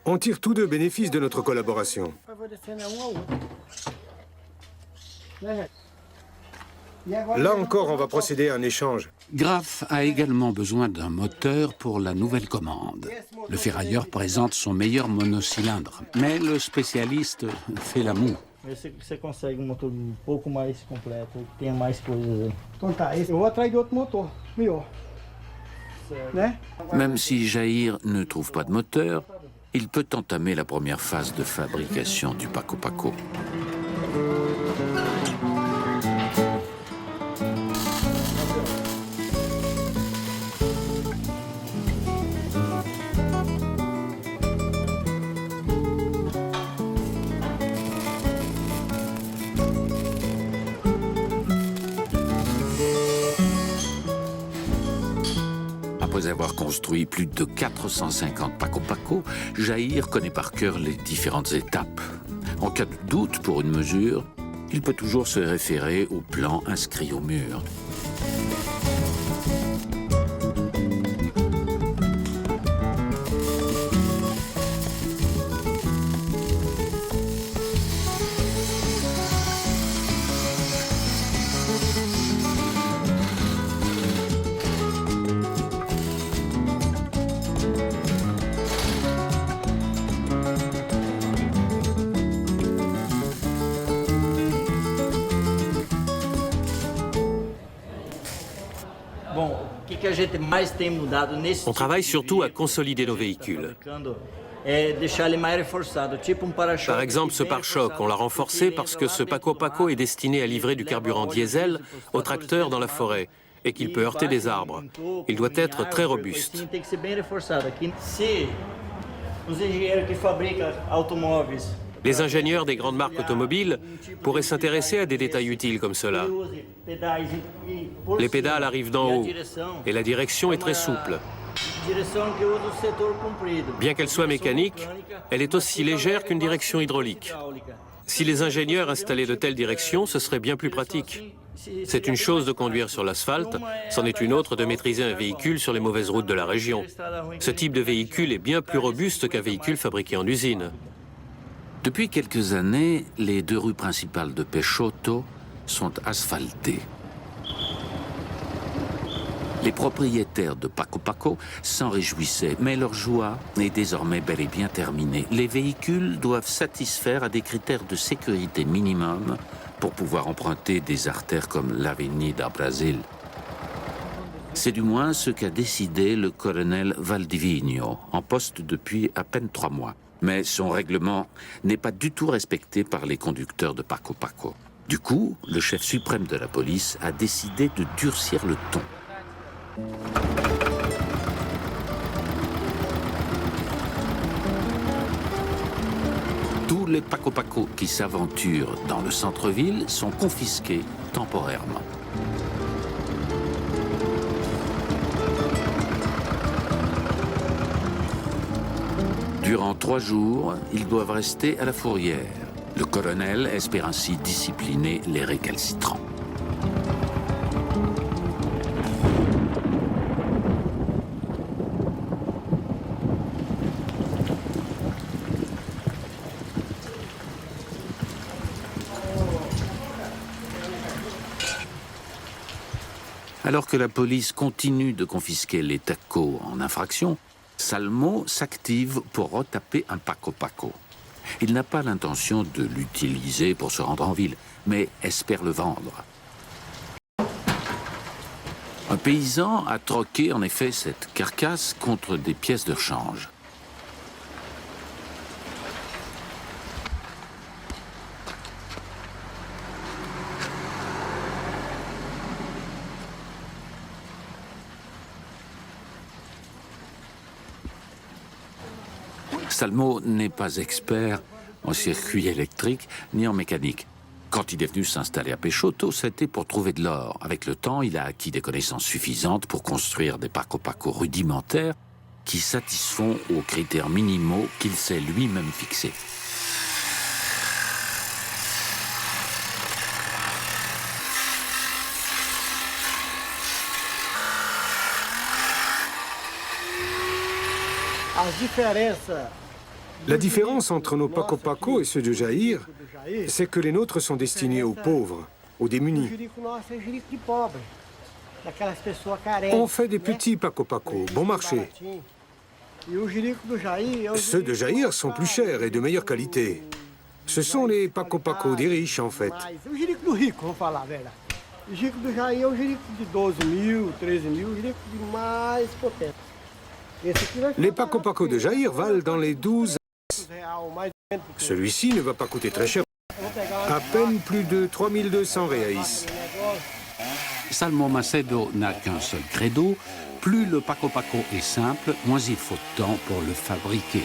On tire tous deux bénéfice de notre collaboration. Là encore, on va procéder à un échange. Graf a également besoin d'un moteur pour la nouvelle commande. Le ferrailleur présente son meilleur monocylindre, mais le spécialiste fait la moue. Você consegue motor pouco mais completo, que tenha mais coisas aí. Então tá, eu vou atrás de outro motor, melhor. Né? Même si Jair ne trouve pas de moteur, il peut entamer la première phase de fabrication du Paco Paco. Après avoir construit plus de 450 Paco Paco, Jair connaît par cœur les différentes étapes. En cas de doute pour une mesure, il peut toujours se référer au plan inscrit au mur. On travaille surtout à consolider nos véhicules. Par exemple, ce pare-choc, on l'a renforcé parce que ce Paco Paco est destiné à livrer du carburant diesel aux tracteurs dans la forêt et qu'il peut heurter des arbres. Il doit être très robuste. Les ingénieurs des grandes marques automobiles pourraient s'intéresser à des détails utiles comme cela. Les pédales arrivent d'en haut et la direction est très souple. Bien qu'elle soit mécanique, elle est aussi légère qu'une direction hydraulique. Si les ingénieurs installaient de telles directions, ce serait bien plus pratique. C'est une chose de conduire sur l'asphalte, c'en est une autre de maîtriser un véhicule sur les mauvaises routes de la région. Ce type de véhicule est bien plus robuste qu'un véhicule fabriqué en usine. Depuis quelques années, les deux rues principales de Peixoto sont asphaltées. Les propriétaires de Paco Paco s'en réjouissaient, mais leur joie est désormais bel et bien terminée. Les véhicules doivent satisfaire à des critères de sécurité minimum pour pouvoir emprunter des artères comme l'Avenida Brasil. C'est du moins ce qu'a décidé le colonel Valdivino, en poste depuis à peine 3 mois. Mais son règlement n'est pas du tout respecté par les conducteurs de Paco Paco. Du coup, le chef suprême de la police a décidé de durcir le ton. Tous les Paco Paco qui s'aventurent dans le centre-ville sont confisqués temporairement. Durant 3 jours, ils doivent rester à la fourrière. Le colonel espère ainsi discipliner les récalcitrants. Alors que la police continue de confisquer les tacos en infraction, Salmo s'active pour retaper un Paco Paco. Il n'a pas l'intention de l'utiliser pour se rendre en ville, mais espère le vendre. Un paysan a troqué en effet cette carcasse contre des pièces de change. Salmo n'est pas expert en circuit électrique ni en mécanique. Quand il est venu s'installer à Peixoto, c'était pour trouver de l'or. Avec le temps, il a acquis des connaissances suffisantes pour construire des Paco Paco rudimentaires qui satisfont aux critères minimaux qu'il s'est lui-même fixés. As diferenças La différence entre nos Paco Paco et ceux de Jair, c'est que les nôtres sont destinés aux pauvres, aux o démunis. jirico nosso é jirico de pobre, daquelas pessoas carentes. On fait des né? petits Paco Paco, bon marché. Baratinho. E o jirico do Jair é o Ceux de jirico Jair sont plus chers et de meilleure qualité. Ce sont les Paco Paco des riches, en fait. mais o jirico do rico, vamos falar a verdade. O jirico do Jair é o jirico de 12 mil, 13 mil, o jirico de mais potente. Esse aqui vai Les ficar Paco Paco de Jair valent dans les 12. real, mais ou menos. Celui-ci ne va pas coûter très cher, Vou pegar à peine plus de 3200 reais. negócio. Salmo Macedo n'a qu'un seul credo, plus le Paco Paco est simple, moins il faut de temps pour le fabriquer.